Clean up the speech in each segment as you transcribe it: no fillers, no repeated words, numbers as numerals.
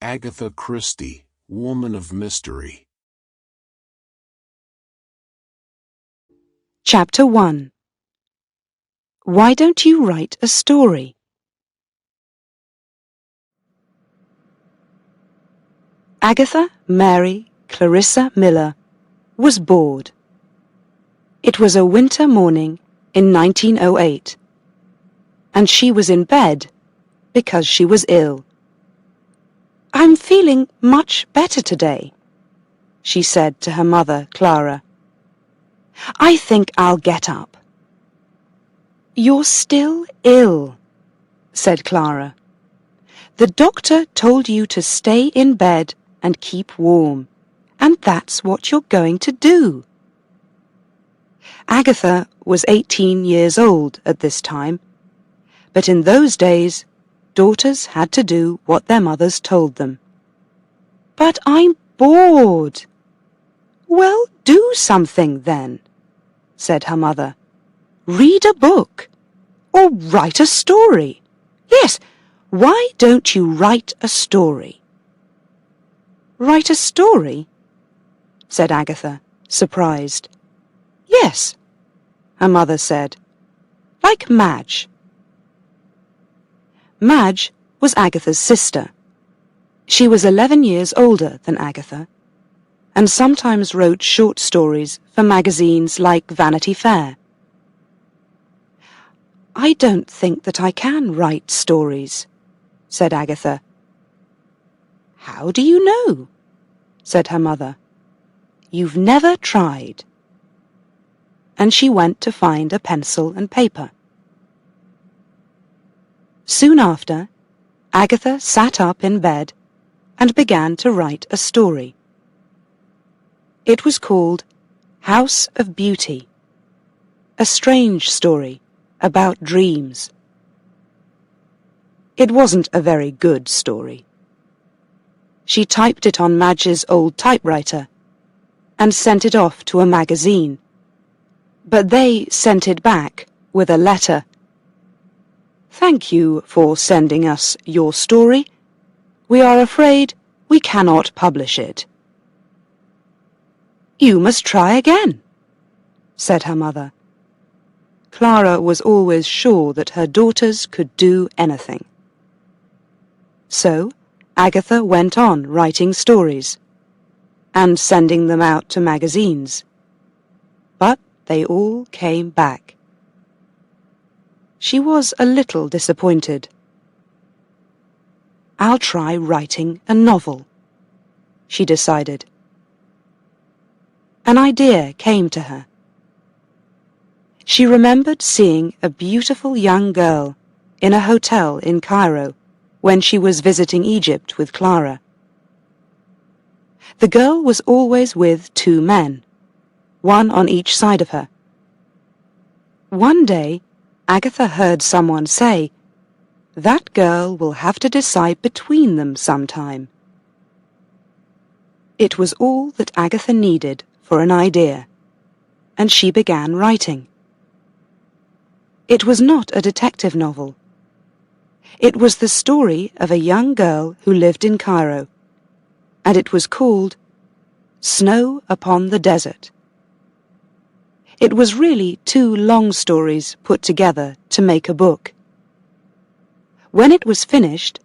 Agatha Christie, Woman of Mystery. Chapter 1. Why don't you write a story? Agatha Mary Clarissa Miller was bored. It was a winter morning in 1908, and she was in bed because she was ill. "I'm feeling much better today," she said to her mother, Clara. "I think I'll get up." "You're still ill," said Clara. "The doctor told you to stay in bed and keep warm, and that's what you're going to do." Agatha was 18 years old at this time, but in those days, daughters had to do what their mothers told them. "But I'm bored." "Well, do something then," said her mother. "Read a book, or write a story. Yes, why don't you write a story?" "Write a story?" said Agatha, surprised. "Yes," her mother said, "like Madge." Madge was Agatha's sister. She was 11 years older than Agatha, and sometimes wrote short stories for magazines like Vanity Fair. "I don't think that I can write stories," said Agatha. "How do you know?" said her mother. "You've never tried." And she went to find a pencil and paper. Soon after, Agatha sat up in bed and began to write a story. It was called House of Beauty, a strange story about dreams. It wasn't a very good story. She typed it on Madge's old typewriter and sent it off to a magazine, but they sent it back with a letter. "Thank you for sending us your story. We are afraid we cannot publish it." "You must try again," said her mother. Clara was always sure that her daughters could do anything. So Agatha went on writing stories and sending them out to magazines, but they all came back. She was a little disappointed. "I'll try writing a novel," she decided. An idea came to her. She remembered seeing a beautiful young girl in a hotel in Cairo when she was visiting Egypt with Clara. The girl was always with 2 men, one on each side of her. One day, Agatha heard someone say, "That girl will have to decide between them sometime." It was all that Agatha needed for an idea, and she began writing. It was not a detective novel. It was the story of a young girl who lived in Cairo, and it was called Snow upon the Desert. It was really 2 long stories put together to make a book. When it was finished,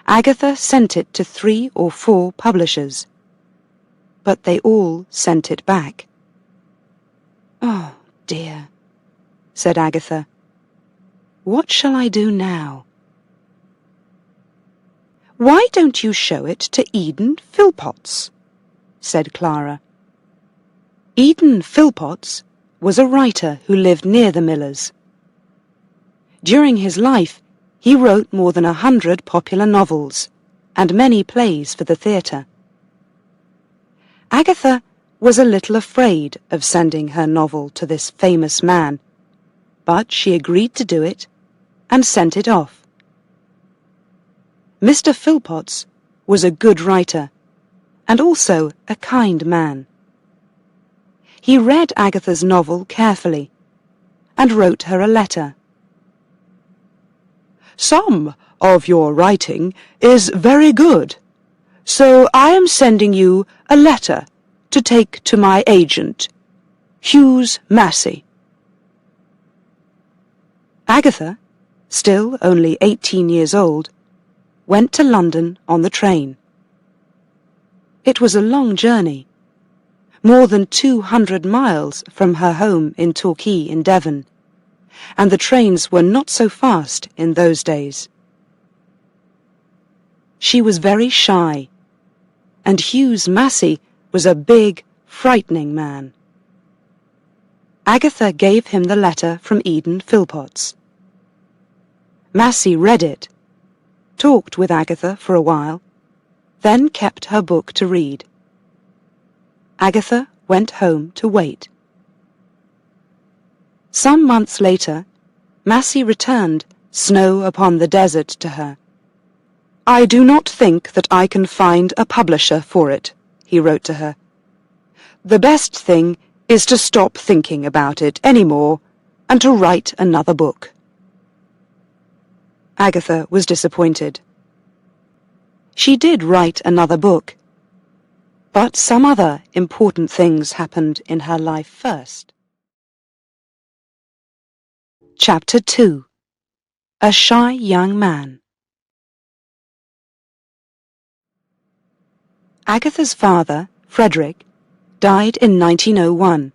Agatha sent it to 3 or 4 publishers, but they all sent it back. "Oh, dear," said Agatha. "What shall I do now?" "Why don't you show it to Eden Phillpotts?" said Clara. Eden Phillpotts was a writer who lived near the Millers. During his life, he wrote more than 100 popular novels and many plays for the theatre. Agatha was a little afraid of sending her novel to this famous man, but she agreed to do it and sent it off. Mr. Phillpotts was a good writer and also a kind man. He read Agatha's novel carefully and wrote her a letter. "Some of your writing is very good, So I am sending you a letter to take to my agent, Hughes Massey. Agatha, still only 18 years old, went to London on the train. It was a long journey, more than 200 miles from her home in Torquay in Devon, and the trains were not so fast in those days. She was very shy, and Hughes Massey was a big, frightening man. Agatha gave him the letter from Eden Philpotts. Massey read it, talked with Agatha for a while, then kept her book to read. Agatha went home to wait. Some months later, Massey returned, Snow upon the Desert, to her. "I do not think that I can find a publisher for it," he wrote to her. "The best thing is to stop thinking about it any more and to write another book." Agatha was disappointed. She did write another book, but some other important things happened in her life first. Chapter 2. A Shy Young Man. Agatha's father, Frederick, died in 1901,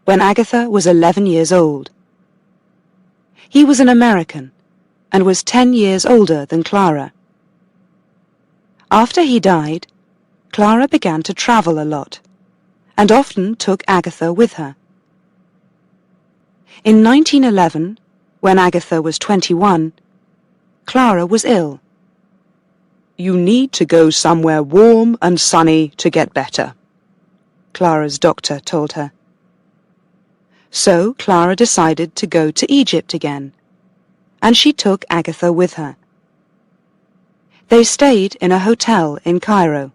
when Agatha was 11 years old. He was an American and was 10 years older than Clara. After he died, Clara began to travel a lot, and often took Agatha with her. In 1911, when Agatha was 21, Clara was ill. "You need to go somewhere warm and sunny to get better," Clara's doctor told her. So Clara decided to go to Egypt again, and she took Agatha with her. They stayed in a hotel in Cairo.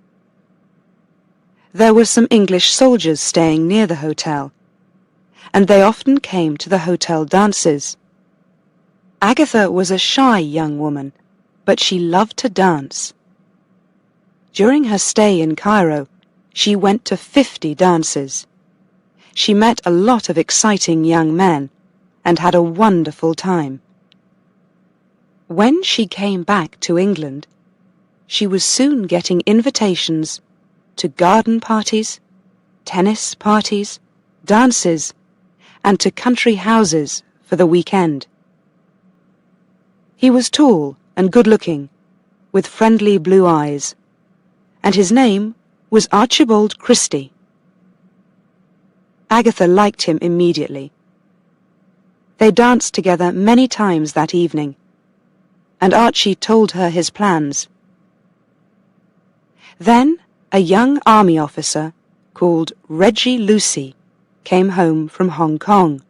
There were some English soldiers staying near the hotel, and they often came to the hotel dances. Agatha was a shy young woman, but she loved to dance. During her stay in Cairo, she went to 50 dances. She met a lot of exciting young men and had a wonderful time. When she came back to England, she was soon getting invitations to garden parties, tennis parties, dances, and to country houses for the weekend. He was tall and good-looking, with friendly blue eyes, and his name was Archibald Christie. Agatha liked him immediately. They danced together many times that evening, and Archie told her his plans. Then a young army officer called Reggie Lucy came home from Hong Kong.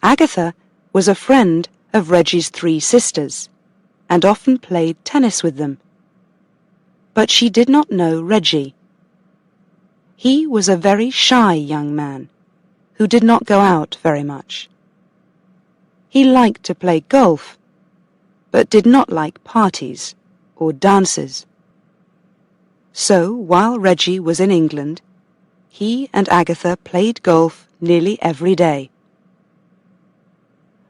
Agatha was a friend of Reggie's 3 sisters, and often played tennis with them. But she did not know Reggie. He was a very shy young man, who did not go out very much. He liked to play golf, but did not like parties or dances. So, while Reggie was in England, he and Agatha played golf nearly every day.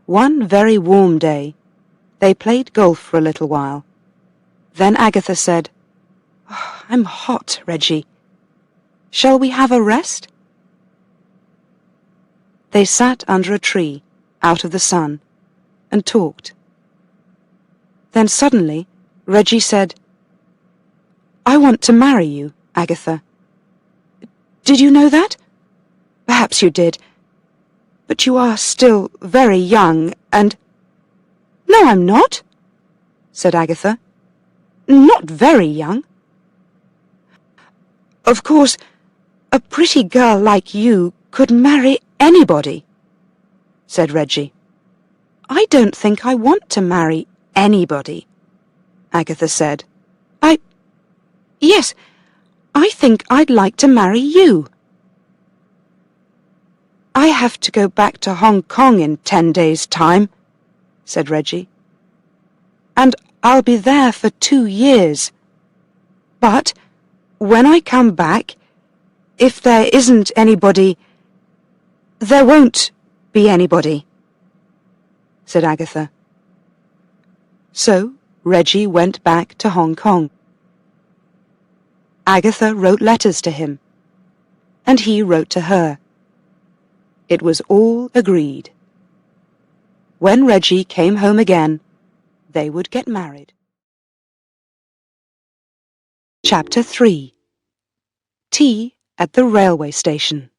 One very warm day, they played golf for a little while. Then Agatha said, "Oh, I'm hot, Reggie. Shall we have a rest?" They sat under a tree, out of the sun, and talked. Then suddenly, Reggie said, "I want to marry you, Agatha. Did you know that? Perhaps you did. But you are still very young, and—" "No, I'm not," said Agatha. "Not very young." "Of course, a pretty girl like you could marry anybody," said Reggie. "I don't think I want to marry anybody," Agatha said. Yes, I think I'd like to marry you." "I have to go back to Hong Kong in 10 days' time," said Reggie. "And I'll be there for 2 years. But when I come back, if there isn't anybody, there won't be anybody, said Agatha. So Reggie went back to Hong Kong. Agatha wrote letters to him, and he wrote to her. It was all agreed. When Reggie came home again, they would get married. Chapter 3. Tea at the Railway Station.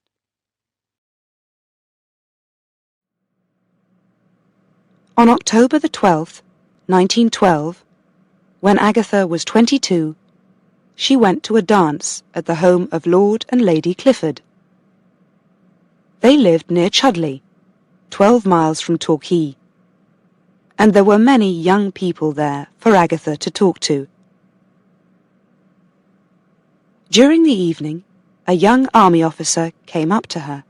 On October the 12th, 1912, when Agatha was 22, she went to a dance at the home of Lord and Lady Clifford. They lived near Chudley, 12 miles from Torquay, and there were many young people there for Agatha to talk to. During the evening, a young army officer came up to her.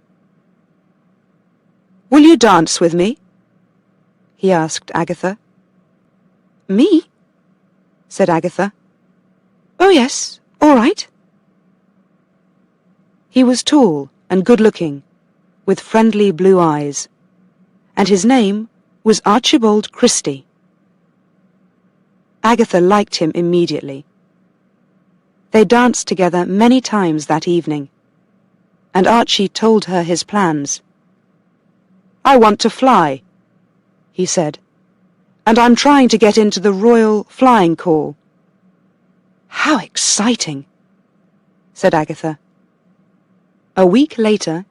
"Will you dance with me?" he asked Agatha. "Me?" said Agatha. "Oh yes, all right." He was tall and good-looking, with friendly blue eyes, and his name was Archibald Christie. Agatha liked him immediately. They danced together many times that evening, and Archie told her his plans. "I want to fly," he said, "and I'm trying to get into the Royal Flying Corps." "How exciting," said Agatha. A week later,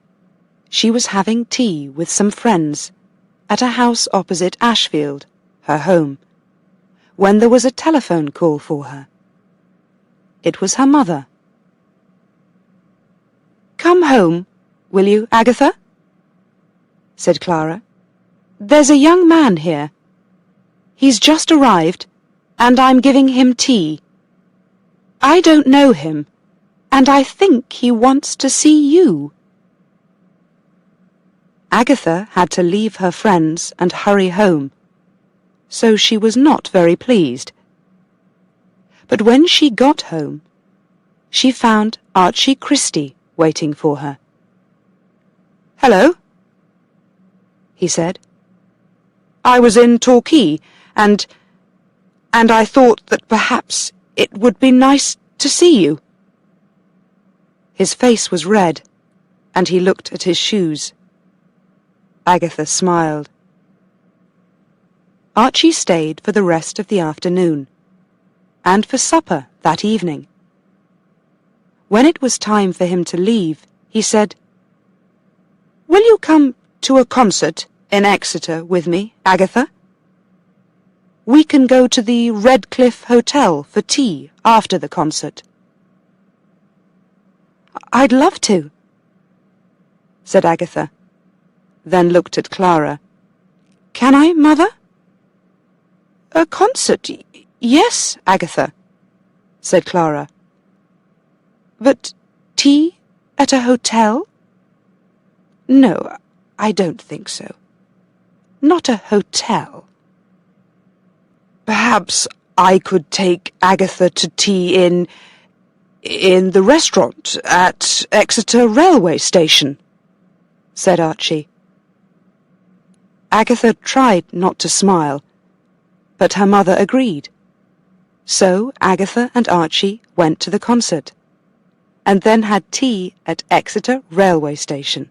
she was having tea with some friends at a house opposite Ashfield, her home, when there was a telephone call for her. It was her mother. "Come home, will you, Agatha?" said Clara. "There's a young man here. He's just arrived, and I'm giving him tea. I don't know him, and I think he wants to see you." Agatha had to leave her friends and hurry home, so she was not very pleased. But when she got home, she found Archie Christie waiting for her. "Hello," he said. "I was in Torquay, and I thought that perhaps it would be nice to see you." His face was red, and he looked at his shoes. Agatha smiled. Archie stayed for the rest of the afternoon, and for supper that evening. When it was time for him to leave, he said, "Will you come to a concert in Exeter with me, Agatha? We can go to the Redcliffe Hotel for tea after the concert." "I'd love to," said Agatha, then looked at Clara. "Can I, Mother?" "A concert, yes, Agatha," said Clara. "But tea at a hotel? No, I don't think so. Not a hotel." "Perhaps I could take Agatha to tea in the restaurant at Exeter railway station," said Archie. Agatha tried not to smile, but her mother agreed. So Agatha and Archie went to the concert, and then had tea at Exeter railway station.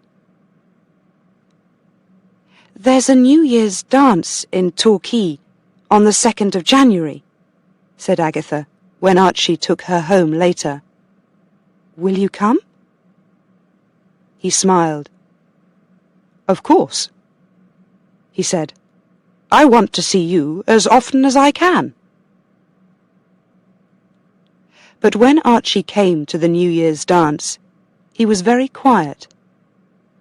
"There's a New Year's dance in Torquay on the 2nd of January, said Agatha, when Archie took her home later. "Will you come?" He smiled. "Of course," he said. "I want to see you as often as I can." But when Archie came to the New Year's dance, he was very quiet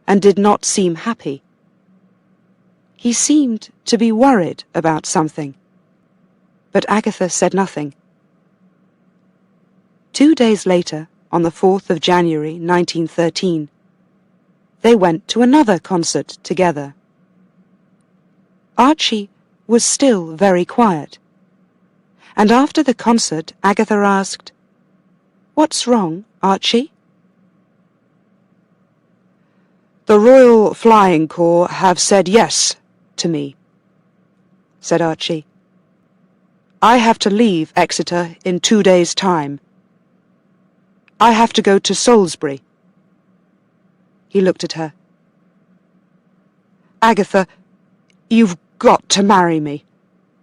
and did not seem happy. He seemed to be worried about something, but Agatha said nothing. 2 days later, on the 4th of January 1913, they went to another concert together. Archie was still very quiet, and after the concert Agatha asked, What's wrong, Archie? The Royal Flying Corps have said yes to me, said Archie. I have to leave Exeter in 2 days' time. I have to go to Salisbury. He looked at her. Agatha, you've got to marry me.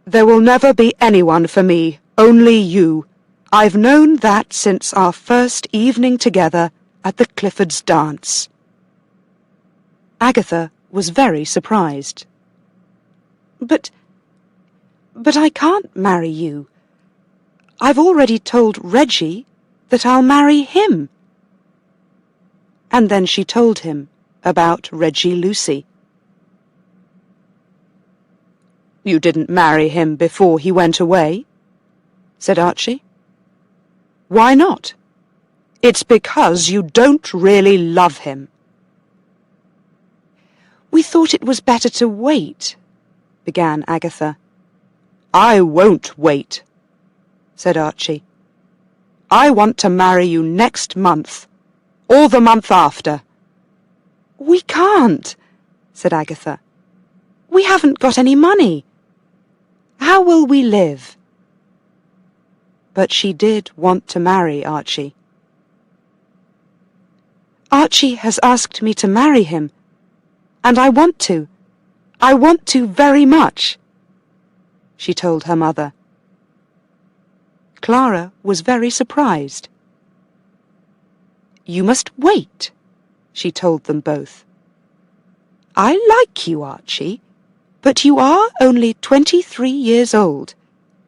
There will never be anyone for me, only you. I've known that since our first evening together at the Cliffords' dance. Agatha was very surprised. But I can't marry you. I've already told Reggie that I'll marry him. And then she told him about Reggie Lucy. You didn't marry him before he went away, said Archie. Why not? It's because you don't really love him. We thought it was better to wait, began Agatha. I won't wait, said Archie. I want to marry you next month, or the month after. We can't, said Agatha. We haven't got any money. How will we live? But she did want to marry Archie. Archie has asked me to marry him, and I want to. I want to very much, she told her mother. Clara was very surprised. You must wait, she told them both. I like you, Archie, but you are only 23 years old,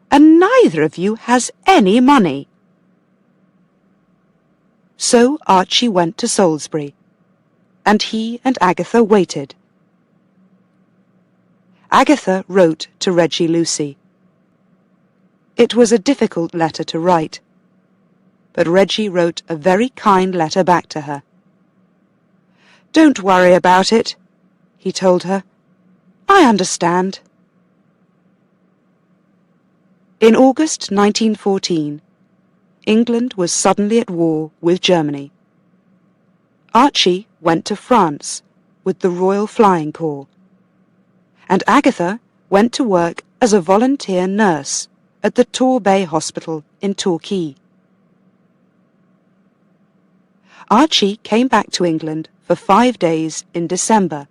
and neither of you has any money. So Archie went to Salisbury, and he and Agatha waited. Agatha wrote to Reggie Lucy. It was a difficult letter to write, but Reggie wrote a very kind letter back to her. Don't worry about it, he told her. I understand. In August 1914, England was suddenly at war with Germany. Archie went to France with the Royal Flying Corps, and Agatha went to work as a volunteer nurse at the Torbay Hospital in Torquay. Archie came back to England for 5 days in December,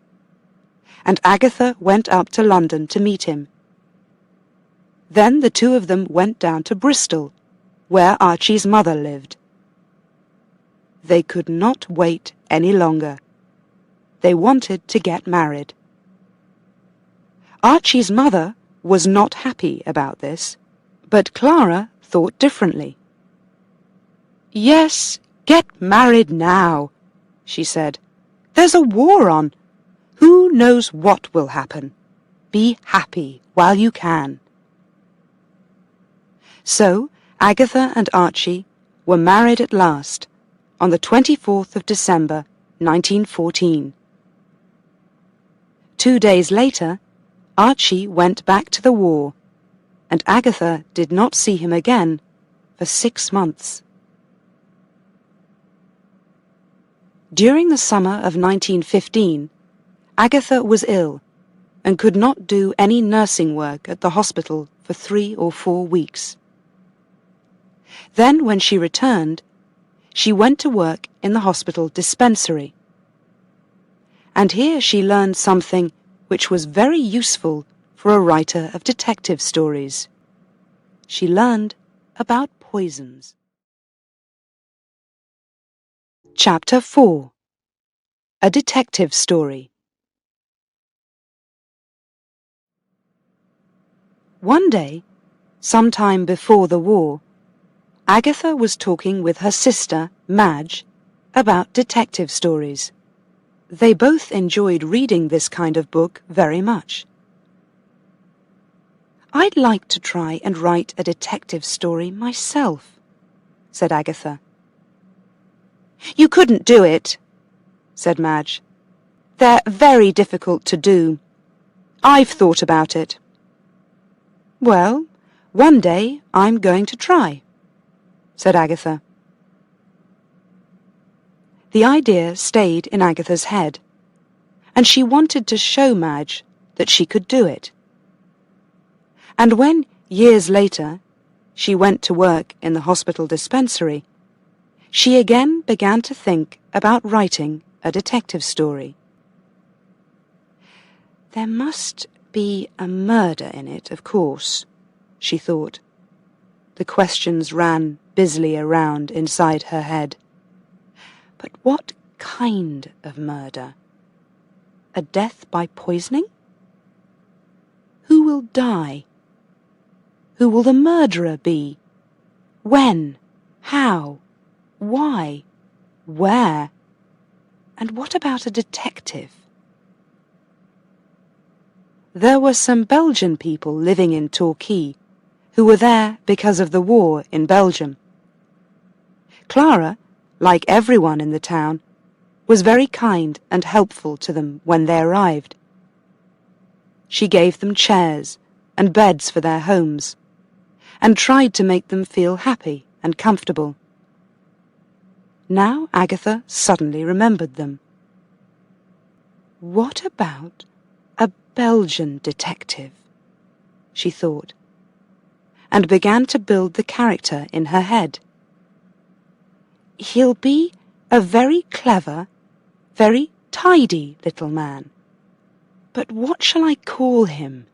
and Agatha went up to London to meet him. Then the two of them went down to Bristol, where Archie's mother lived. They could not wait any longer. They wanted to get married. Archie's mother was not happy about this, but Clara thought differently. Yes, get married now, she said. There's a war on. Who knows what will happen? Be happy while you can. So Agatha and Archie were married at last on the 24th of December, 1914. 2 days later, Archie went back to the war, and Agatha did not see him again for 6 months. During the summer of 1915, Agatha was ill and could not do any nursing work at the hospital for 3 or 4 weeks. Then, when she returned, she went to work in the hospital dispensary. And here she learned something which was very useful for a writer of detective stories. She learned about poisons. Chapter 4. A Detective Story. One day, some time before the war, Agatha was talking with her sister, Madge, about detective stories. They both enjoyed reading this kind of book very much. I'd like to try and write a detective story myself, said Agatha. You couldn't do it, said Madge. They're very difficult to do. I've thought about it. Well, one day I'm going to try, said Agatha. The idea stayed in Agatha's head, and she wanted to show Madge that she could do it. And when, years later, she went to work in the hospital dispensary, she again began to think about writing a detective story. There must be a murder in it, of course, she thought. The questions ran busily around inside her head. But what kind of murder? A death by poisoning? Who will die? Who will the murderer be? When? How? Why? Where? And what about a detective? There were some Belgian people living in Torquay who were there because of the war in Belgium. Clara, like everyone in the town, was very kind and helpful to them when they arrived. She gave them chairs and beds for their homes, and tried to make them feel happy and comfortable. Now Agatha suddenly remembered them. What about a Belgian detective? She thought, and began to build the character in her head. He'll be a very clever, very tidy little man. But what shall I call him?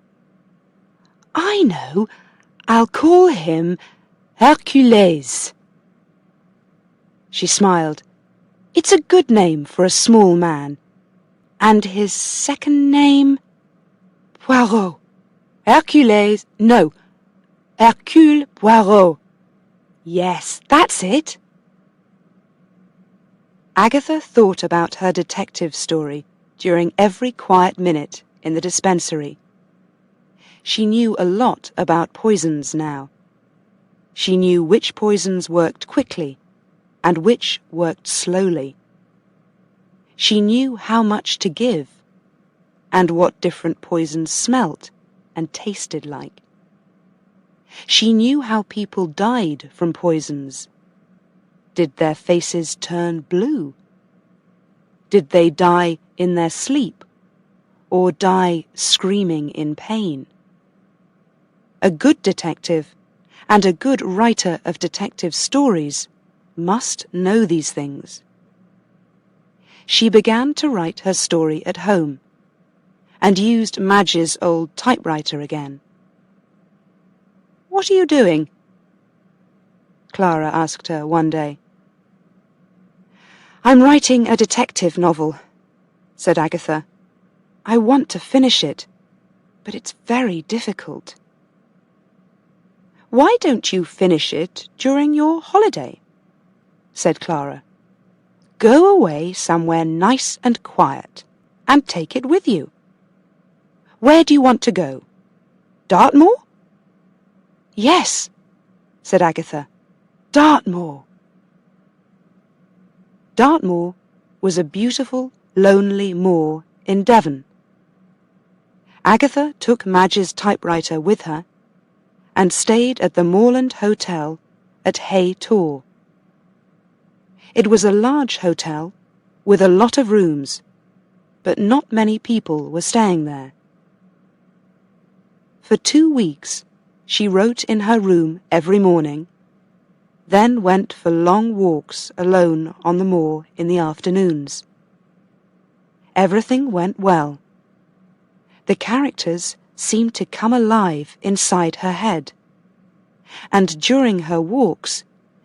I know, I'll call him Hercules. She smiled. It's a good name for a small man. And his second name? Poirot. Hercules, no, Hercule Poirot. Yes, that's it. Agatha thought about her detective story during every quiet minute in the dispensary. She knew a lot about poisons now. She knew which poisons worked quickly and which worked slowly. She knew how much to give and what different poisons smelt and tasted like. She knew how people died from poisons. Did their faces turn blue? Did they die in their sleep or die screaming in pain? A good detective and a good writer of detective stories must know these things. She began to write her story at home and used Madge's old typewriter again. What are you doing? Clara asked her one day. I'm writing a detective novel, said Agatha. I want to finish it, but it's very difficult. Why don't you finish it during your holiday? Said Clara. Go away somewhere nice and quiet and take it with you. Where do you want to go? Dartmoor? Yes, said Agatha. Dartmoor. Dartmoor was a beautiful, lonely moor in Devon. Agatha took Madge's typewriter with her and stayed at the Moorland Hotel at Hay Tor. It was a large hotel with a lot of rooms, but not many people were staying there. For 2 weeks, she wrote in her room every morning, then went for long walks alone on the moor in the afternoons. Everything went well. The characters seemed to come alive inside her head, and during her walks,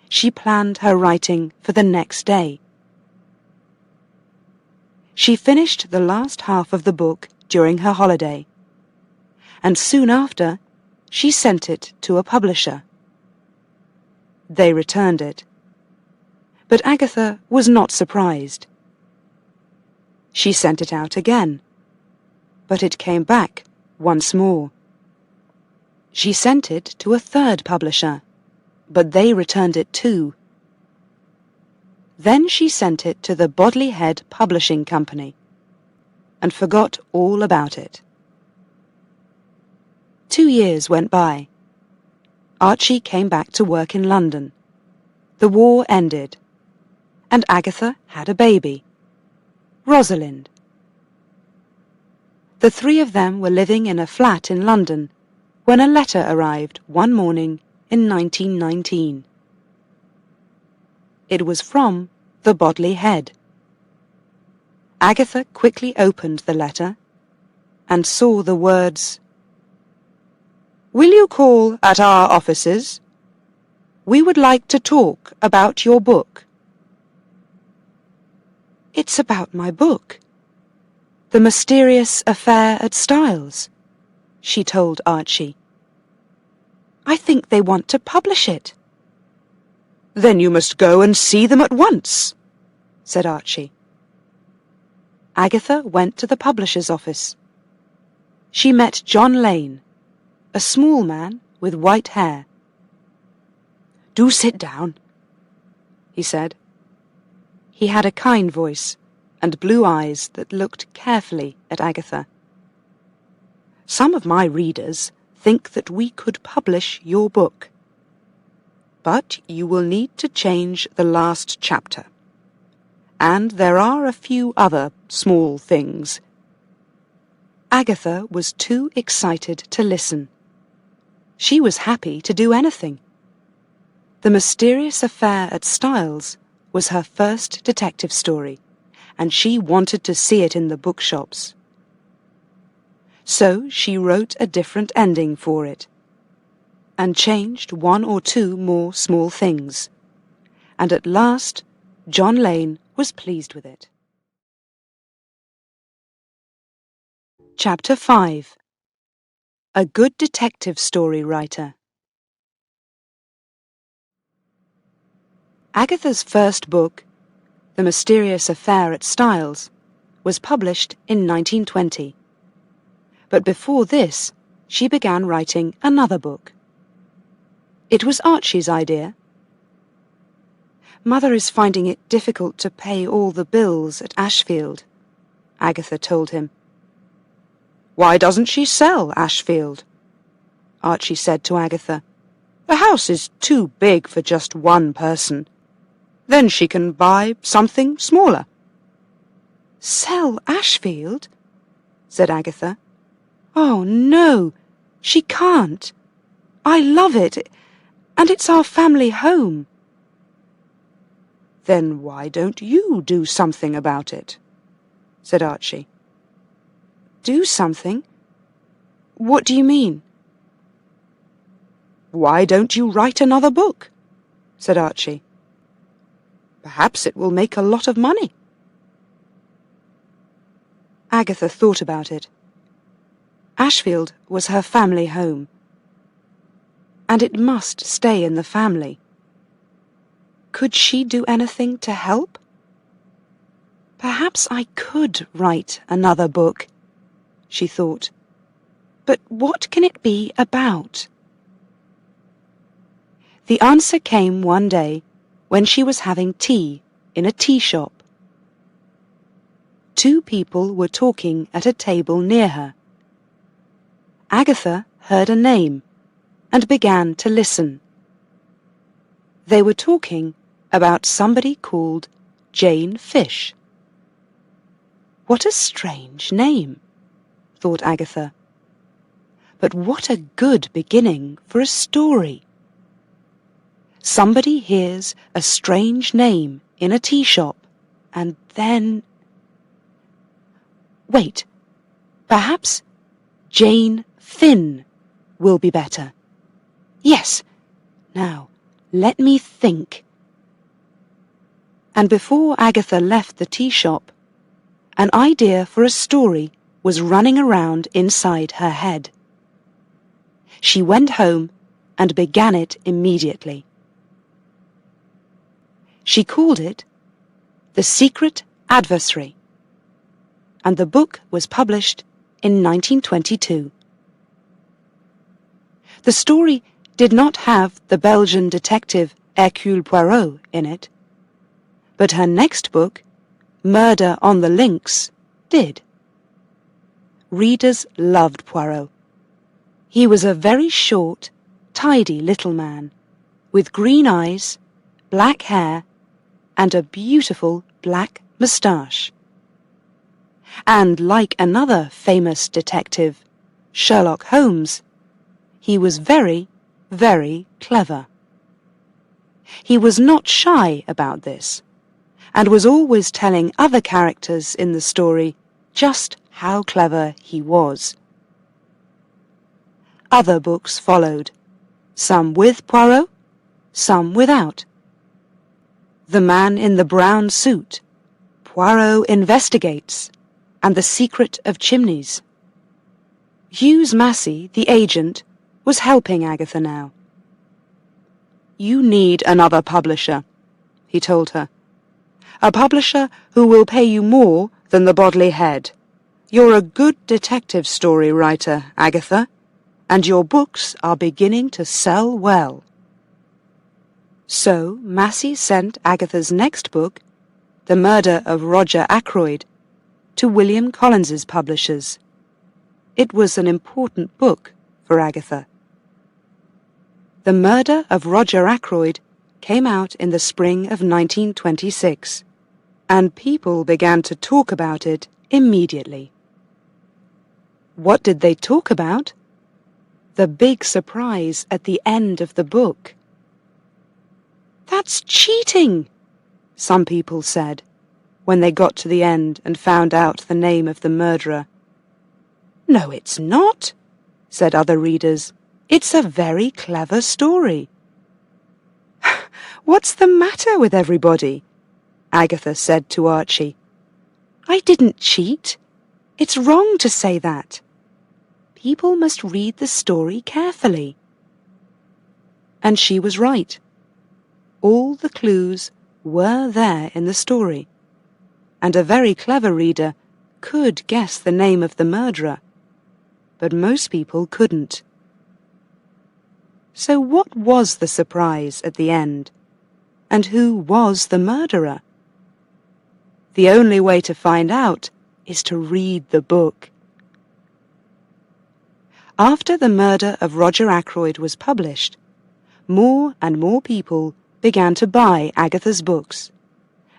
she planned her writing for the next day. She finished the last half of the book during her holiday, and soon after, she sent it to a publisher. They returned it, but Agatha was not surprised. She sent it out again, but it came back once more. She sent it to a third publisher, but they returned it too. Then she sent it to the Bodley Head Publishing Company and forgot all about it. 2 years went by. Archie came back to work in London. The war ended, and Agatha had a baby, Rosalind. The three of them were living in a flat in London when a letter arrived one morning in 1919. It was from the Bodley Head. Agatha quickly opened the letter and saw the words, "Will you call at our offices? We would like to talk about your book." "It's about my book, The Mysterious Affair at Styles," she told Archie. "I think they want to publish it." "Then you must go and see them at once," said Archie. Agatha went to the publisher's office. She met John Lane, a small man with white hair. "Do sit down," he said. He had a kind voice and blue eyes that looked carefully at Agatha. "Some of my readers think that we could publish your book. But you will need to change the last chapter. And there are a few other small things." Agatha was too excited to listen. She was happy to do anything. The Mysterious Affair at Styles was her first detective story, and she wanted to see it in the bookshops. So she wrote a different ending for it, and changed one or two more small things, and at last John Lane was pleased with it. Chapter 5. A Good Detective Story Writer. Agatha's first book, The Mysterious Affair at Styles, was published in 1920. But before this, she began writing another book. It was Archie's idea. "Mother is finding it difficult to pay all the bills at Ashfield," Agatha told him. "Why doesn't she sell Ashfield?" Archie said to Agatha. "The house is too big for just one person. Then she can buy something smaller." "Sell Ashfield?" said Agatha. "Oh, no, she can't. I love it, and it's our family home." "Then why don't you do something about it?" said Archie. "Do something? What do you mean?" "Why don't you write another book?" said Archie. "Perhaps it will make a lot of money." Agatha thought about it. Ashfield was her family home, and it must stay in the family. Could she do anything to help? "Perhaps I could write another book," she thought. "But what can it be about?" The answer came one day when she was having tea in a tea shop. Two people were talking at a table near her. Agatha heard a name and began to listen. They were talking about somebody called Jane Fish. What a strange name, thought Agatha. But what a good beginning for a story. Somebody hears a strange name in a tea shop, and then... Wait, perhaps Jane Finn will be better. Yes, now let me think. And before Agatha left the tea shop, an idea for a story was running around inside her head. She went home and began it immediately. She called it The Secret Adversary, and the book was published in 1922. The story did not have the Belgian detective Hercule Poirot in it, but her next book, Murder on the Links, did. Readers loved Poirot. He was a very short, tidy little man, with green eyes, black hair, and a beautiful black moustache. And like another famous detective, Sherlock Holmes, he was very, very clever. He was not shy about this, and was always telling other characters in the story just how clever he was. Other books followed, some with Poirot, some without. The Man in the Brown Suit, Poirot Investigates, and The Secret of Chimneys. Hughes Massey, the agent, was helping Agatha now. "You need another publisher," he told her. "A publisher who will pay you more than the Bodley Head. You're a good detective story writer, Agatha, and your books are beginning to sell well." So Massey sent Agatha's next book, The Murder of Roger Ackroyd, to William Collins's publishers. It was an important book for Agatha. The Murder of Roger Ackroyd came out in the spring of 1926, and people began to talk about it immediately. What did they talk about? The big surprise at the end of the book. "That's cheating," some people said, when they got to the end and found out the name of the murderer. "No, it's not," said other readers. "It's a very clever story." "What's the matter with everybody?" Agatha said to Archie. "I didn't cheat. It's wrong to say that. People must read the story carefully." And she was right. All the clues were there in the story, and a very clever reader could guess the name of the murderer, but most people couldn't. So what was the surprise at the end? And who was the murderer? The only way to find out is to read the book. After The Murder of Roger Ackroyd was published, more and more people began to buy Agatha's books,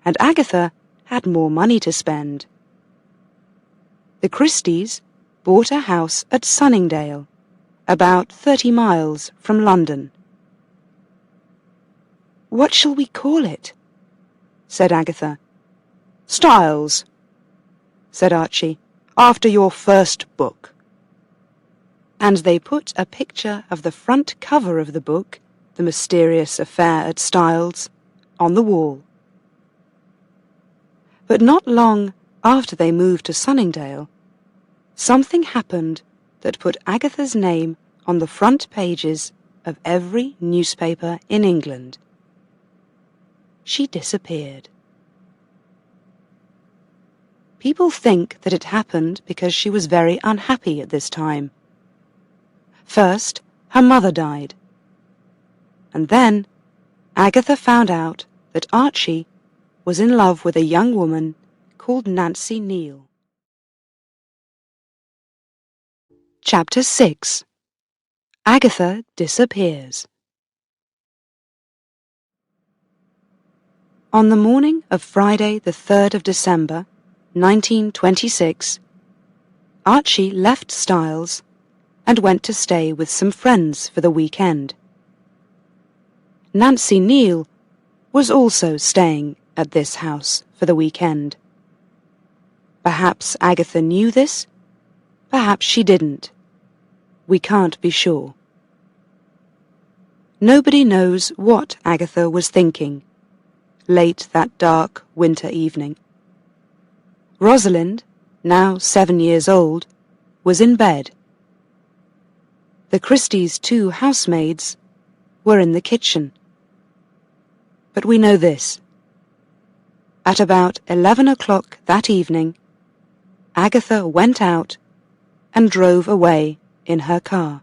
and Agatha had more money to spend. The Christies bought a house at Sunningdale, about 30 miles from London. "What shall we call it?" said Agatha. "Styles," said Archie, "after your first book." And they put a picture of the front cover of the book, The Mysterious Affair at Styles, on the wall. But not long after they moved to Sunningdale, something happened that put Agatha's name on the front pages of every newspaper in England. She disappeared. People think that it happened because she was very unhappy at this time. First, her mother died. And then Agatha found out that Archie was in love with a young woman called Nancy Neal. Chapter 6. Agatha Disappears. On the morning of Friday the 3rd of December, 1926, Archie left Styles and went to stay with some friends for the weekend. Nancy Neal was also staying at this house for the weekend. Perhaps Agatha knew this, perhaps she didn't. We can't be sure. Nobody knows what Agatha was thinking late that dark winter evening. Rosalind, now 7 years old, was in bed. The Christies' 2 housemaids were in the kitchen. But we know this. At about 11 o'clock that evening, Agatha went out and drove away in her car.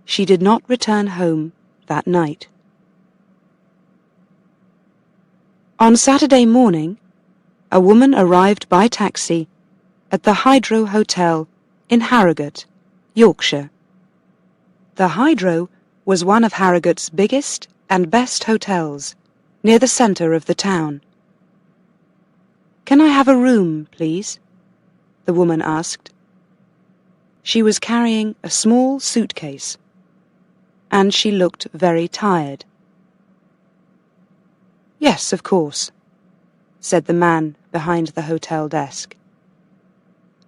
She did not return home that night. On Saturday morning, a woman arrived by taxi at the Hydro Hotel in Harrogate, Yorkshire. The Hydro was one of Harrogate's biggest and best hotels, near the centre of the town. "Can I have a room, please?" the woman asked. She was carrying a small suitcase, and she looked very tired. "Yes, of course," said the man behind the hotel desk.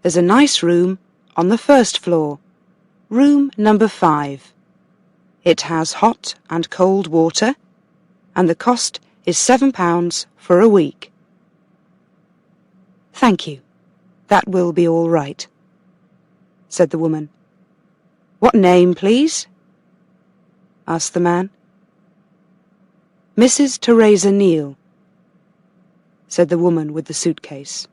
"There's a nice room on the first floor, room number 5. It has hot and cold water, and the cost is £7 for a week." "Thank you. That will be all right," said the woman. "What name, please?" asked the man. "Mrs. Teresa Neal," said the woman with the suitcase.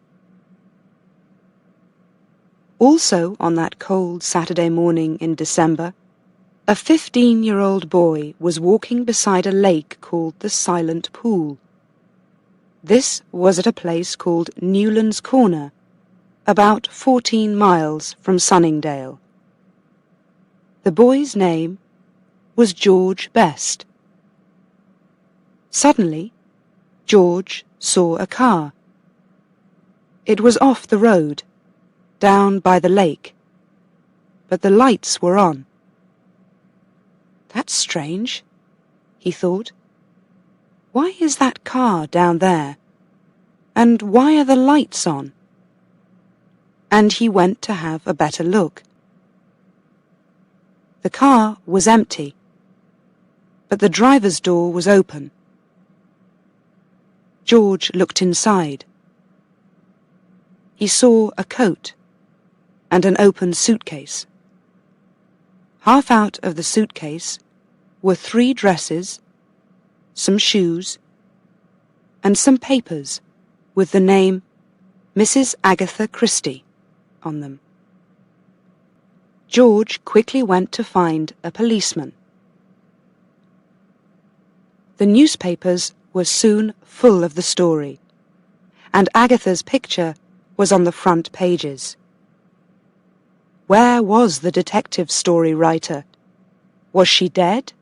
Also on that cold Saturday morning in December, a 15-year-old boy was walking beside a lake called the Silent Pool. This was at a place called Newlands Corner, about 14 miles from Sunningdale. The boy's name was George Best. Suddenly, George saw a car. It was off the road, down by the lake, but the lights were on. "That's strange," he thought. "Why is that car down there? And why are the lights on?" And he went to have a better look. The car was empty, but the driver's door was open. George looked inside. He saw a coat and an open suitcase. Half out of the suitcase were 3 dresses, some shoes, and some papers with the name Mrs. Agatha Christie on them. George quickly went to find a policeman. The newspapers were soon full of the story, and Agatha's picture was on the front pages. Where was the detective story writer? Was she dead?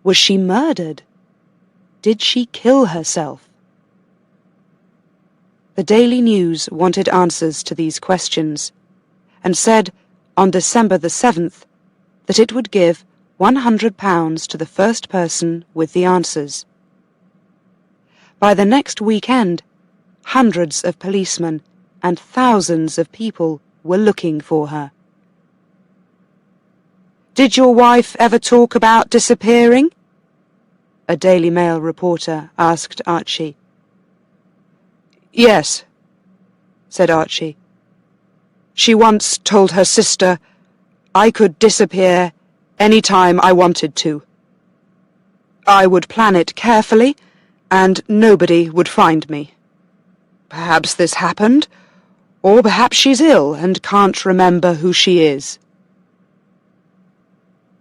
Was she murdered? Did she kill herself? The Daily News wanted answers to these questions, and said on December the 7th that it would give £100 to the first person with the answers. By the next weekend, hundreds of policemen and thousands of people were looking for her. "Did your wife ever talk about disappearing?" a Daily Mail reporter asked Archie. "Yes," said Archie. "She once told her sister I could disappear any time I wanted to. I would plan it carefully, and nobody would find me. Perhaps this happened, or perhaps she's ill and can't remember who she is."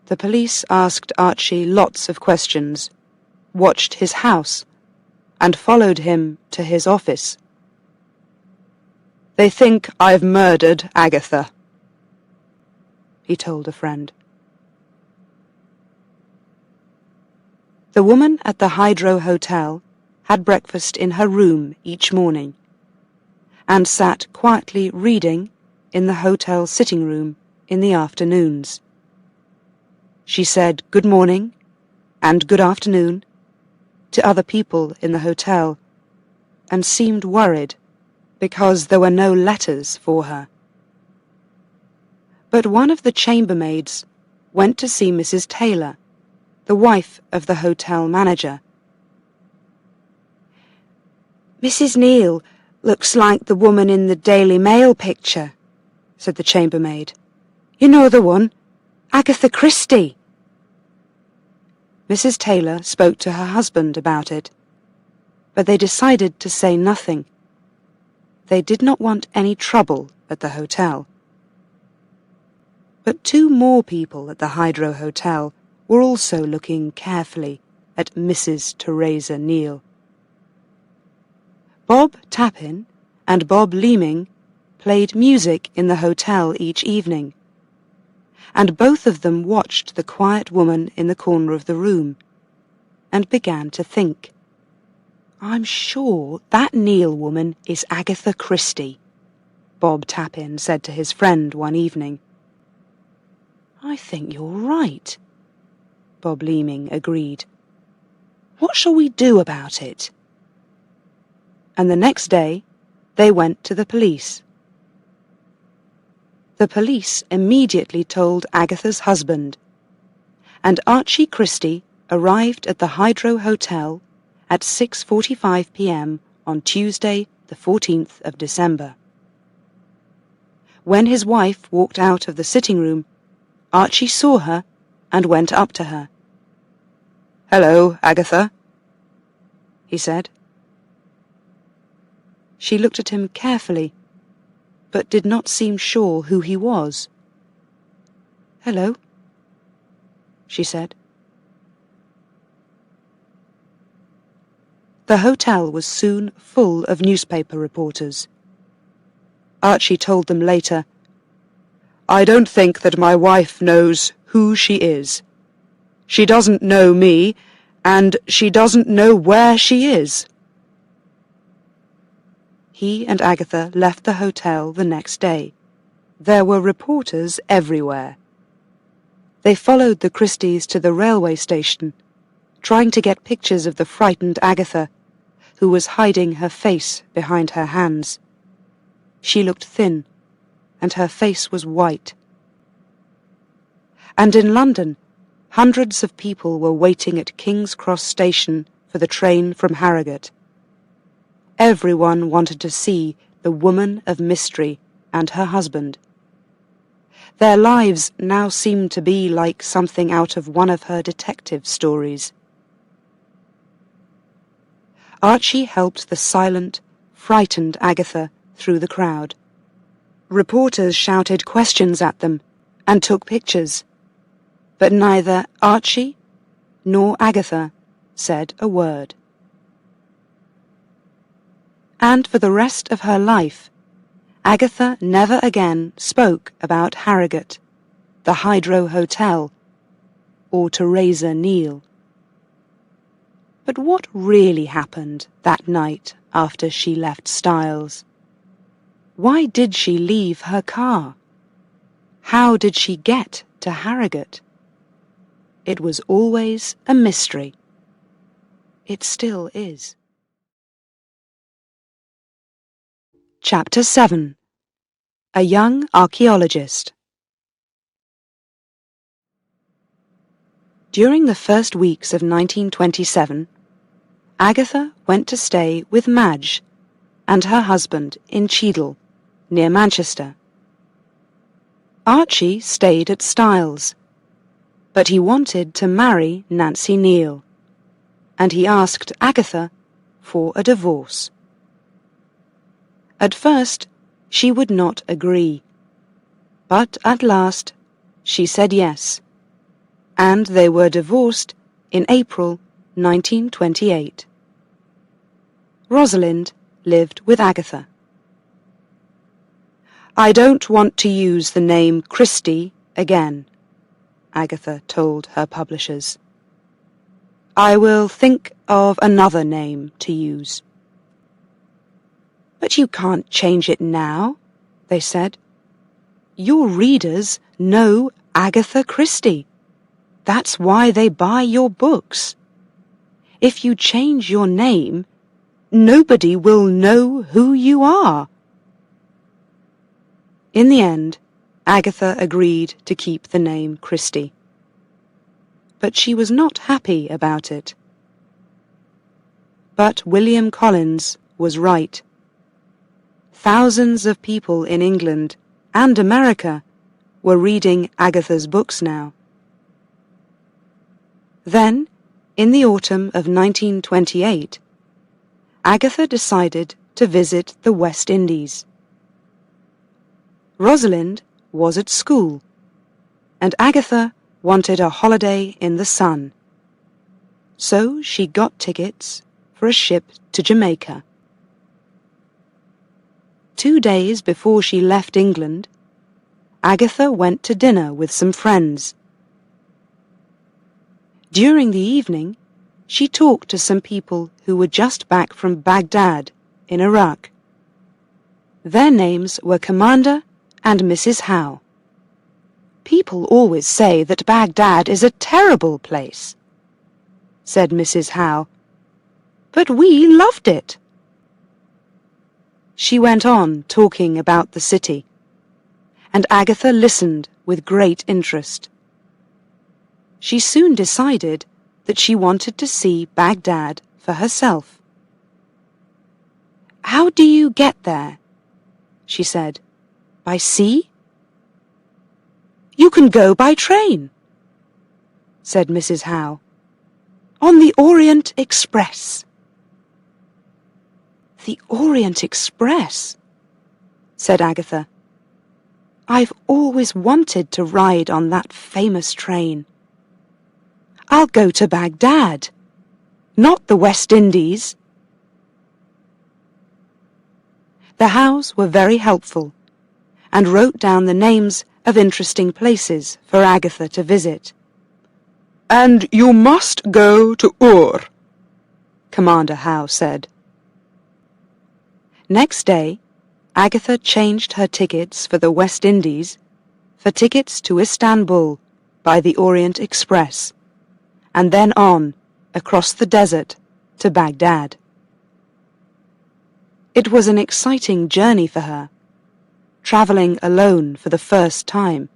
The police asked Archie lots of questions, watched his house, and followed him to his office. "They think I've murdered Agatha," he told a friend. The woman at the Hydro Hotel had breakfast in her room each morning, and sat quietly reading in the hotel sitting room in the afternoons. She said good morning and good afternoon to other people in the hotel, and seemed worried because there were no letters for her. But one of the chambermaids went to see Mrs. Taylor, the wife of the hotel manager. "Mrs. Neal looks like the woman in the Daily Mail picture," said the chambermaid. "You know the one, Agatha Christie." Mrs. Taylor spoke to her husband about it, but they decided to say nothing. They did not want any trouble at the hotel. But 2 more people at the Hydro Hotel were also looking carefully at Mrs. Teresa Neal. Bob Tappin and Bob Leeming played music in the hotel each evening, and both of them watched the quiet woman in the corner of the room, and began to think. "I'm sure that Neil woman is Agatha Christie," Bob Tappin said to his friend one evening. "I think you're right," Bob Leeming agreed. "What shall we do about it?" And the next day they went to the police. The police immediately told Agatha's husband, and Archie Christie arrived at the Hydro Hotel at 6:45 p.m. on Tuesday, the 14th of December. When his wife walked out of the sitting room, Archie saw her and went up to her. "Hello, Agatha," he said. She looked at him carefully, but did not seem sure who he was. "Hello," she said. The hotel was soon full of newspaper reporters. Archie told them later, "I don't think that my wife knows who she is. She doesn't know me, and she doesn't know where she is." He and Agatha left the hotel the next day. There were reporters everywhere. They followed the Christies to the railway station, trying to get pictures of the frightened Agatha, who was hiding her face behind her hands. She looked thin, and her face was white. And in London, hundreds of people were waiting at King's Cross Station for the train from Harrogate. Everyone wanted to see the woman of mystery and her husband. Their lives now seemed to be like something out of one of her detective stories. Archie helped the silent, frightened Agatha through the crowd. Reporters shouted questions at them and took pictures, but neither Archie nor Agatha said a word. And for the rest of her life, Agatha never again spoke about Harrogate, the Hydro Hotel, or Teresa Neal. But what really happened that night after she left Styles? Why did she leave her car? How did she get to Harrogate? It was always a mystery. It still is. Chapter 7. A Young Archaeologist. During the first weeks of 1927, Agatha went to stay with Madge and her husband in Cheadle, near Manchester. Archie stayed at Styles, but he wanted to marry Nancy Neal, and he asked Agatha for a divorce. At first, she would not agree, but at last she said yes, and they were divorced in April 1928. Rosalind lived with Agatha. "I don't want to use the name Christie again," Agatha told her publishers. "I will think of another name to use." "But you can't change it now," they said. "Your readers know Agatha Christie. That's why they buy your books. If you change your name, nobody will know who you are." In the end, Agatha agreed to keep the name Christie. But she was not happy about it. But William Collins was right. Thousands of people in England and America were reading Agatha's books now. Then, in the autumn of 1928, Agatha decided to visit the West Indies. Rosalind was at school, and Agatha wanted a holiday in the sun. So she got tickets for a ship to Jamaica. 2 days before she left England, Agatha went to dinner with some friends. During the evening, she talked to some people who were just back from Baghdad in Iraq. Their names were Commander and Mrs. Howe. "People always say that Baghdad is a terrible place," said Mrs. Howe, "but we loved it." She went on talking about the city, and Agatha listened with great interest. She soon decided that she wanted to see Baghdad for herself. "How do you get there?" she said. "By sea?" "You can go by train," said Mrs. Howe. "On the Orient Express." "The Orient Express," said Agatha. "I've always wanted to ride on that famous train. I'll go to Baghdad, not the West Indies." The Howes were very helpful and wrote down the names of interesting places for Agatha to visit. "And you must go to Ur," Commander Howe said. Next day, Agatha changed her tickets for the West Indies for tickets to Istanbul by the Orient Express, and then on across the desert to Baghdad. It was an exciting journey for her, travelling alone for the first time,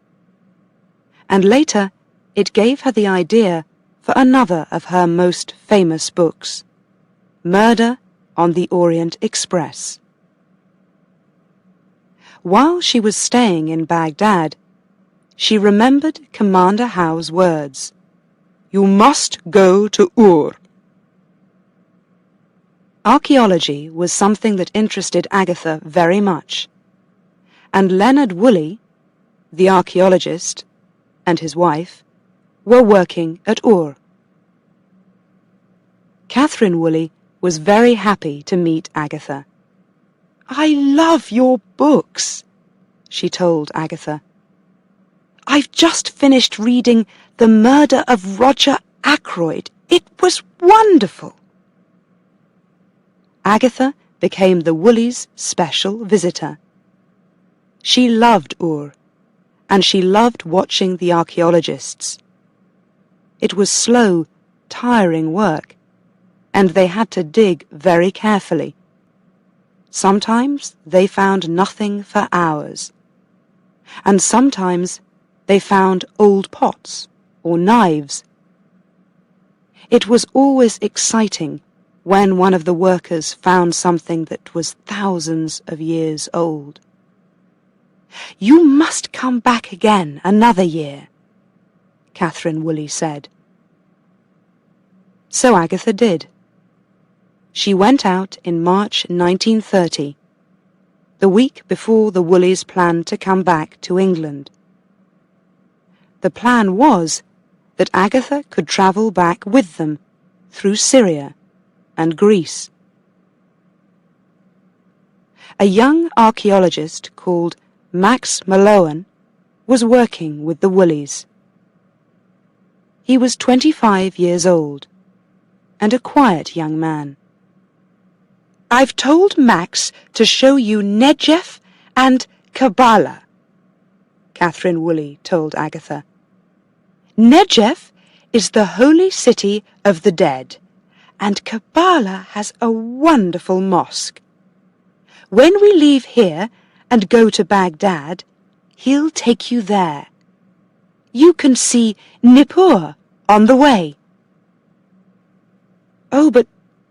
and later it gave her the idea for another of her most famous books, Murder on the Orient Express. While she was staying in Baghdad, she remembered Commander Howe's words, "You must go to Ur." Archaeology was something that interested Agatha very much, and Leonard Woolley, the archaeologist, and his wife were working at Ur. Catherine Woolley was very happy to meet Agatha. "I love your books," she told Agatha. "I've just finished reading The Murder of Roger Ackroyd. It was wonderful." Agatha became the Woolleys' special visitor. She loved Ur, and she loved watching the archaeologists. It was slow, tiring work, and they had to dig very carefully. Sometimes they found nothing for hours, and sometimes they found old pots or knives. It was always exciting when one of the workers found something that was thousands of years old. "You must come back again another year," Catherine Woolley said. So Agatha did. She went out in March 1930, the week before the Woolleys planned to come back to England. The plan was that Agatha could travel back with them through Syria and Greece. A young archaeologist called Max Mallowan was working with the Woolleys. He was 25 years old and a quiet young man. "I've told Max to show you Negev and Kabbalah," Catherine Woolley told Agatha. "Negev is the holy city of the dead, and Kabbalah has a wonderful mosque. When we leave here and go to Baghdad, he'll take you there. You can see Nippur on the way." "Oh, but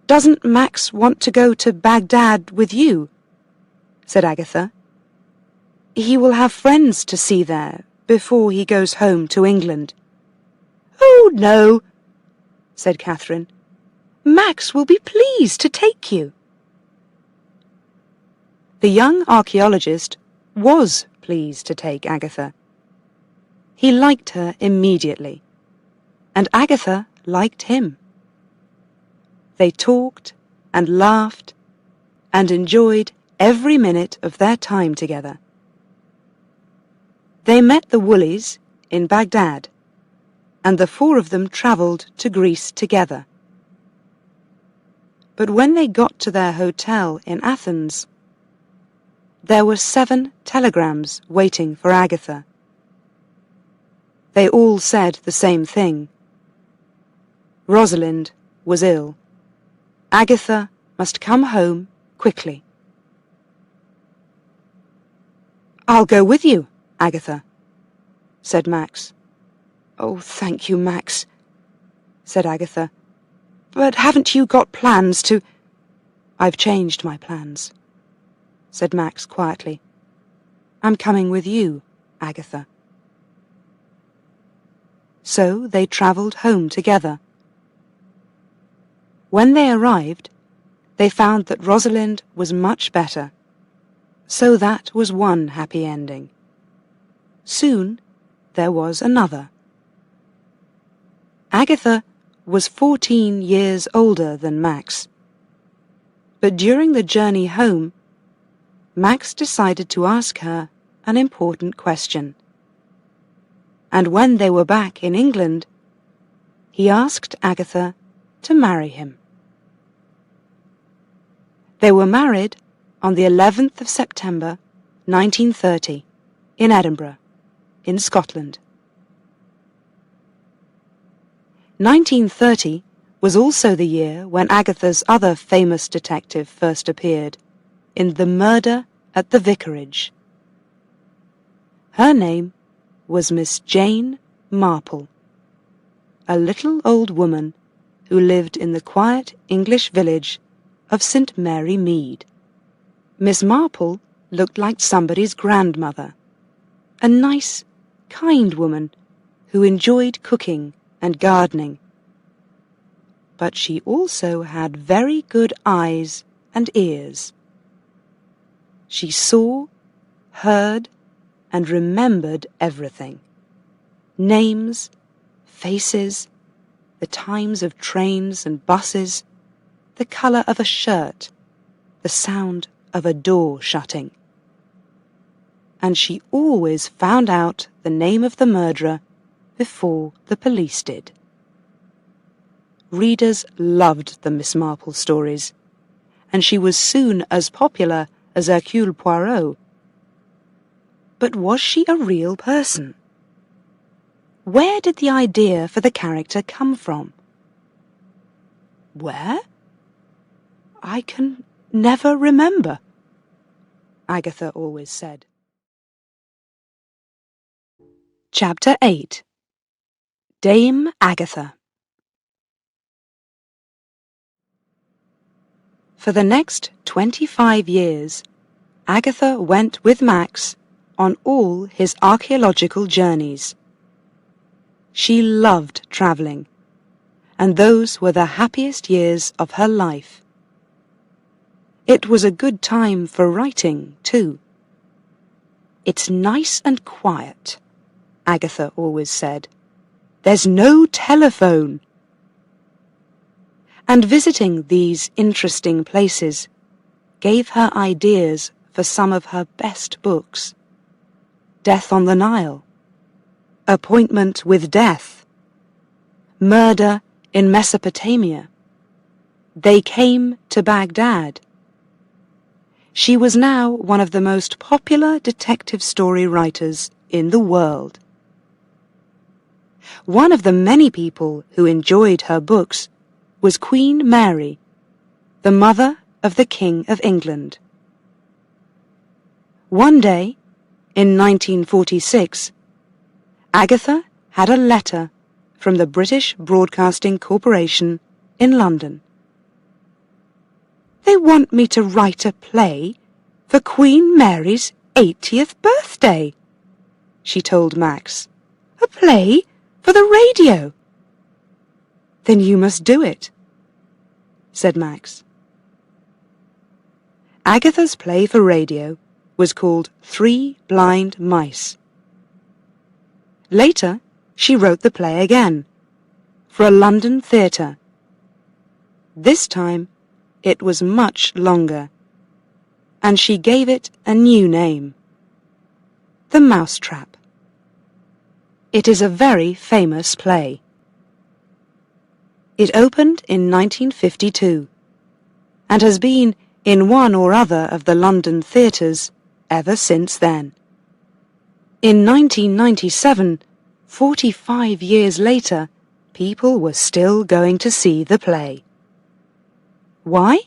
doesn't Max want to go to Baghdad with you?" said Agatha. "He will have friends to see there before he goes home to England." "Oh, no," said Catherine. "Max will be pleased to take you." The young archaeologist was pleased to take Agatha. He liked her immediately, and Agatha liked him. They talked and laughed and enjoyed every minute of their time together. They met the Woolleys in Baghdad, and the four of them travelled to Greece together. But when they got to their hotel in Athens, there were 7 telegrams waiting for Agatha. They all said the same thing. Rosalind was ill. Agatha must come home quickly. "I'll go with you, Agatha," said Max. "Oh, thank you, Max," said Agatha. "But haven't you got plans to—" "I've changed my plans," said Max quietly. "I'm coming with you, Agatha." So they travelled home together. When they arrived, they found that Rosalind was much better. So that was one happy ending. Soon there was another. Agatha was 14 years older than Max. But during the journey home, Max decided to ask her an important question. And when they were back in England, he asked Agatha to marry him. They were married on the 11th of September, 1930, in Edinburgh, in Scotland. 1930 was also the year when Agatha's other famous detective first appeared, in The Murder at the Vicarage. Her name was Miss Jane Marple, a little old woman who lived in the quiet English village of St. Mary Mead. Miss Marple looked like somebody's grandmother, a nice, kind woman who enjoyed cooking and gardening. But she also had very good eyes and ears. She saw, heard, and remembered everything. Names, faces, the times of trains and buses, the colour of a shirt, the sound of a door shutting. And she always found out the name of the murderer before the police did. Readers loved the Miss Marple stories, and she was soon as popular as Hercule Poirot. But was she a real person? Where did the idea for the character come from? Where? I can never remember, Agatha always said. Chapter 8. Dame Agatha. For the next 25 years, Agatha went with Max on all his archaeological journeys. She loved travelling, and those were the happiest years of her life. It was a good time for writing, too. "It's nice and quiet," Agatha always said. "There's no telephone." And visiting these interesting places gave her ideas for some of her best books. Death on the Nile, Appointment with Death, Murder in Mesopotamia, They Came to Baghdad. She was now one of the most popular detective story writers in the world. One of the many people who enjoyed her books was Queen Mary, the mother of the King of England. One day, in 1946, Agatha had a letter from the British Broadcasting Corporation in London. "They want me to write a play for Queen Mary's 80th birthday," she told Max. "A play for the radio." "Then you must do it," said Max. Agatha's play for radio was called 3 Blind Mice. Later, she wrote the play again, for a London theatre. This time, it was much longer, and she gave it a new name, The Mousetrap. It is a very famous play. It opened in 1952, and has been in one or other of the London theatres ever since then. In 1997, 45 years later, people were still going to see the play. Why?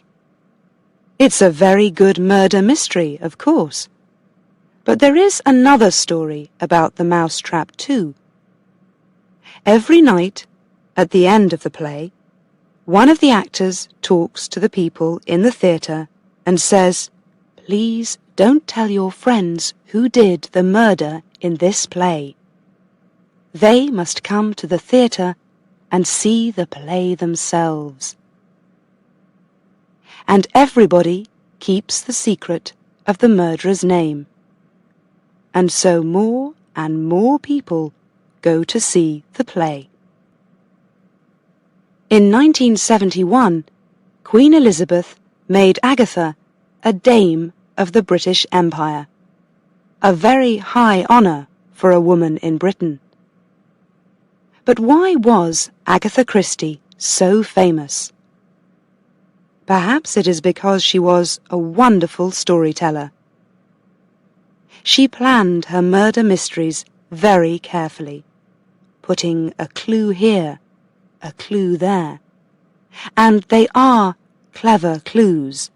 It's a very good murder mystery, of course. But there is another story about the mousetrap too. Every night, at the end of the play, one of the actors talks to the people in the theatre and says, "Please don't tell your friends who did the murder in this play. They must come to the theatre and see the play themselves." And everybody keeps the secret of the murderer's name. And so more and more people go to see the play. In 1971, Queen Elizabeth made Agatha a Dame of the British Empire, a very high honour for a woman in Britain. But why was Agatha Christie so famous? Perhaps it is because she was a wonderful storyteller. She planned her murder mysteries very carefully, putting a clue here, a clue there, and they are clever clues.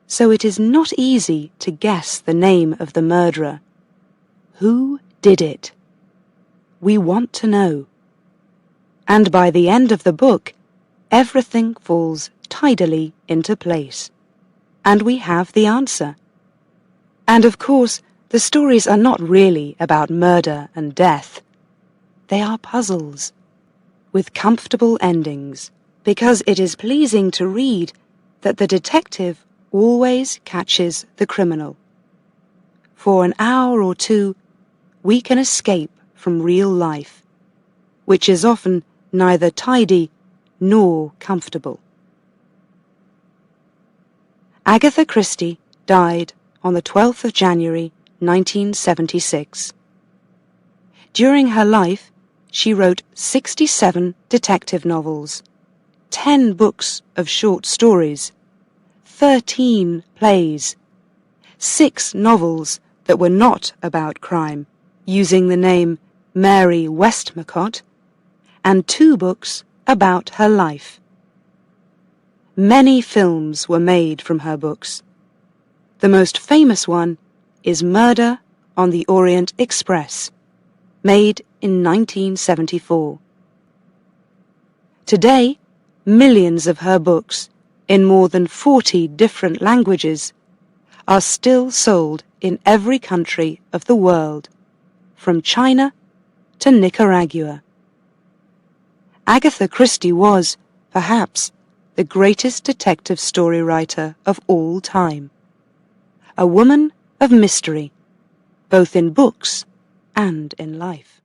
So it is not easy to guess the name of the murderer. Who did it? We want to know. And by the end of the book, everything falls tidily into place, and we have the answer. And of course, the stories are not really about murder and death. They are puzzles, with comfortable endings, because it is pleasing to read that the detective always catches the criminal. For an hour or two, we can escape from real life, which is often neither tidy nor comfortable. Agatha Christie died on the 12th of January 1976. During her life, she wrote 67 detective novels, 10 books of short stories, 13 plays, 6 novels that were not about crime, using the name Mary Westmacott, and 2 books about her life. Many films were made from her books. The most famous one is Murder on the Orient Express, made in 1974. Today, millions of her books, in more than 40 different languages, are still sold in every country of the world, from China to Nicaragua. Agatha Christie was, perhaps, the greatest detective story writer of all time. A woman of mystery, both in books and in life.